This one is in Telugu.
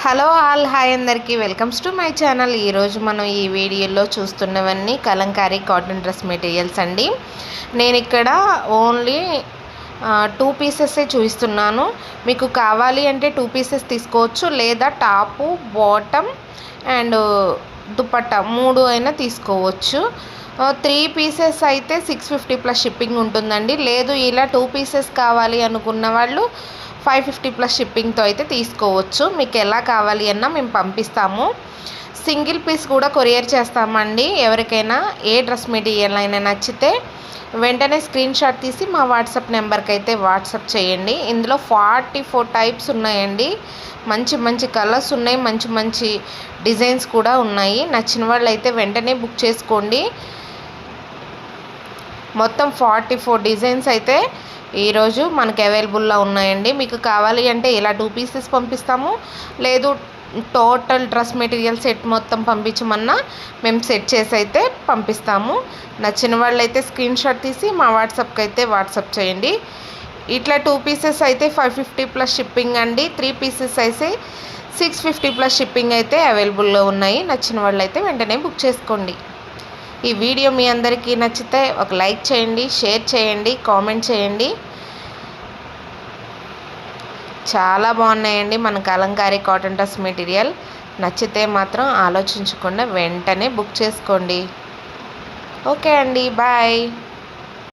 హలో ఆల్ హాయ్ అందరికీ వెల్కమ్స్ టు మై ఛానల్. ఈరోజు మనం ఈ వీడియోలో చూస్తున్నవన్నీ కలంకారీ కాటన్ డ్రెస్ మెటీరియల్స్ అండి. నేను ఇక్కడ ఓన్లీ 2 పీసెస్ చూపిస్తున్నాను. మీకు కావాలి అంటే 2 పీసెస్ తీసుకోవచ్చు, లేదా టాపు బాటమ్ అండ్ దుపట్టా 3 అయినా తీసుకోవచ్చు. 3 పీసెస్ అయితే 650 ప్లస్ షిప్పింగ్ ఉంటుందండి. లేదు ఇలా 2 పీసెస్ కావాలి అనుకున్న వాళ్ళు 550 ప్లస్ షిప్పింగ్తో అయితే తీసుకోవచ్చు. మీకు ఎలా కావాలి అన్నా మేము పంపిస్తాము. సింగిల్ పీస్ కూడా కొరియర్ చేస్తామండి. ఎవరికైనా ఏ డ్రెస్ మెటీరియల్ అయినా నచ్చితే వెంటనే స్క్రీన్ షాట్ తీసి మా వాట్సాప్ నెంబర్కి అయితే వాట్సాప్ చేయండి. ఇందులో 44 టైప్స్ ఉన్నాయండి. మంచి మంచి కలర్స్ ఉన్నాయి, మంచి మంచి డిజైన్స్ కూడా ఉన్నాయి. నచ్చిన వాళ్ళు అయితే వెంటనే బుక్ చేసుకోండి. మొత్తం 44 డిజైన్స్ అయితే ఈరోజు మనకి అవైలబుల్లో ఉన్నాయండి. మీకు కావాలి అంటే ఇలా 2 పీసెస్ పంపిస్తాము, లేదు టోటల్ డ్రెస్ మెటీరియల్ సెట్ మొత్తం పంపించమన్నా మేము సెట్ చేసి అయితే పంపిస్తాము. నచ్చిన వాళ్ళు అయితే స్క్రీన్ షాట్ తీసి మా వాట్సాప్కి అయితే వాట్సాప్ చేయండి. ఇట్లా 2 పీసెస్ అయితే 550 ప్లస్ షిప్పింగ్ అండి. 3 పీసెస్ అయితే 650 ప్లస్ షిప్పింగ్ అయితే అవైలబుల్లో ఉన్నాయి. నచ్చిన వాళ్ళు అయితే వెంటనే బుక్ చేసుకోండి. ఈ వీడియో మీ అందరికీ నచ్చితే ఒక లైక్ చేయండి, షేర్ చేయండి, కామెంట్ చేయండి. చాలా బాగున్నాయండి మన కలంకారీ కాటన్ డ్రెస్ మెటీరియల్. నచ్చితే మాత్రం ఆలోచించకుండా వెంటనే బుక్ చేసుకోండి. ఓకే అండి, బాయ్.